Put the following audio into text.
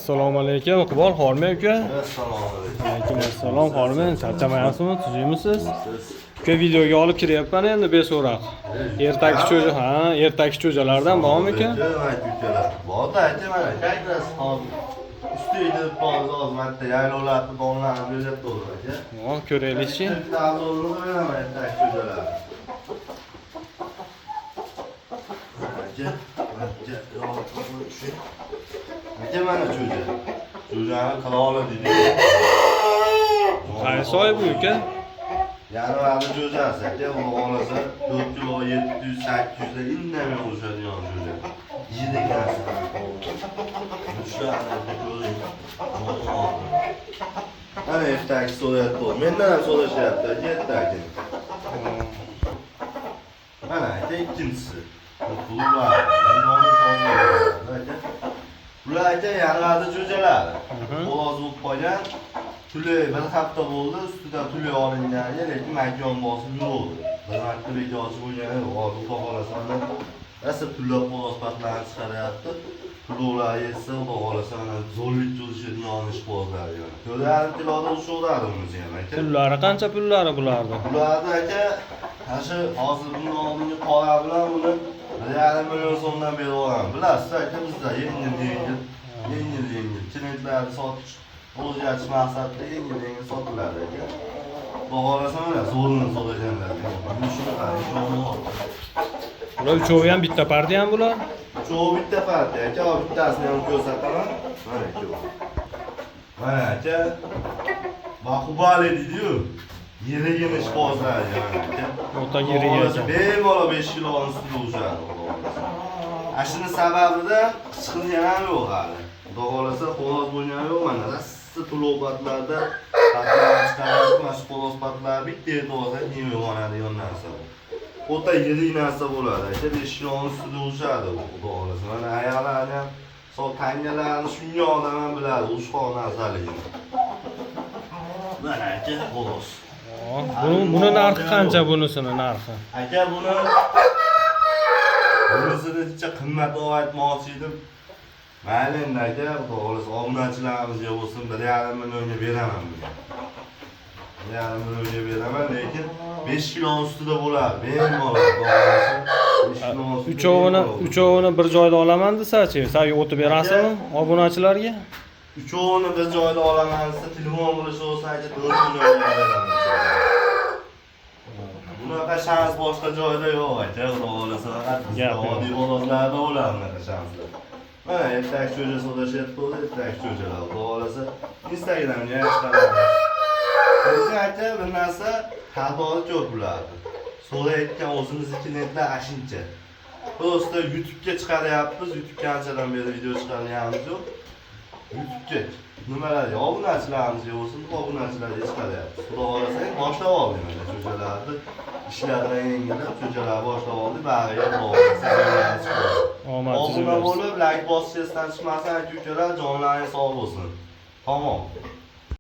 Assalomu alaykum, Iqbol, xormi aka? Assalomu alaykum. Alaykum assalom, xormi. Charchamayapsizmi? Tuzukmisiz? Uka videoga olib kiryapman endi beso'roq. Ertaki cho'ja, ertaki cho'jalardan bormi aka? Borda aka, mana kakras hozir. Ustida hozir marta yaylovlarni donlarni berib turdi aka. Ko'raylik-chi. Ta'zolni beraman ertaki cho'jalar. Aka mana cho'ja. Cho'jani qila oladi deydi. Qaysi oy bu aka? Yanvarda cho'jasi aka, uni olasa 4 kilo 700 800 da indamay o'shadigan cho'ja. Yidi ekansiz. Mana ertaki so'rayapti. Mendan ham so'rashyapti aka, ertaki. Mana aka ikkinchisi. Bular aka yanvarda cho'jalar. Xolos bo'lib qolgan. Tuli bir hafta bo'ldi, ustidan tuli olingan, lekin makon bosim yo'q. Bir marta bekochi bo'lgan, hozir xohlasanlar asl pullab xolos patlarni chiqaryapti. Pullar yetsa, xohlasan zo'rlik cho'zishadigan ishbozlar yana. 4,5 kiloda ushuradi bunisi ham aka. Pullari qancha pullari bulardi? Bularni aka, hozir bundan oldingi qora bilan buni 1,5 million so'mdan berib olaman. Bilasiz aka, bizda yengil. Klientlarni sotish o'zgacha maqsadda yengil sotiladi aka. Xohlasan mana zo'rini so'raganlar. Bular uchovi ham bitta partiya ham bular? Uchovi bitta partiya aka, bittasini ham ko'rsataman. Mana aka. Mana aka. Baqubali deydi-yu. Yerigan ishbozlar aka. O'ta yerigan ekan. Bemalol 5 kilo ustida ushadi. Ashuni sababida chiqilgan ham yo'q hali. Xudo xolasa xolos bo'lgan yo'q mana. Rasta tulobatlarda patlar chiqarib, mana xolos patlar bitta yerda nima yonadigan narsa. O'ta yirik narsa bo'ladi aka, 5 kilo ustida ushadi xudo xolasa. Mana ayollarni ham sol tangalarni shunga odam ham biladi, ushqon narsaligini. Mana aka xolos. Buni narxi qancha bunisini narxi? Aka bunisini necha qimmat aytmoqchi edim. Mayli endi aka, xudo xolasa obunachilarimizga bo'lsin 1,5 millionga beraman buni. 1,5 millionga beraman, lekin 5 kilo ustida bo'ladi. Bemalol xudo xolasa. Uchovini bir joyda olaman desa-chi, sen o'tib berasizmi obunachilarga? Uchovini bir joyda olaman desa, telefon qilish bo'lsa aka 4 millionga beraman. Bunaqa shans boshqa joyda yo'q aka, xudo xolasa faqat oddiy bozorlarda bo'ladi bunaqa shanslar. Mana ertak cho'ja so'rashyapti, ertak cho'jalar xudo xolasa Instagramga chiqaramiz. Lekin aka bir narsa xatoli ko'p bo'ladi. So'rayotgan o'zimizning klientlar ashuncha. Prosta YouTube'ga chiqaryapmiz, YouTube'ga anchadan beri video chiqaryapmiz yo'q. YouTube'ga nimalar obunachilarimizga bo'lsin, obunachilarga chiqaryapmiz. Xudo xolasa boshlab oldik mana cho'jalarni. Ishlardan yengillab cho'jalar boshlab oldik, bag'iga xudo xolasa chiqadi. Obuna bo'lib, like bosishdan chiqmasa, aka-ukalar jonlaringiz sog' bo'lsin. Tamom.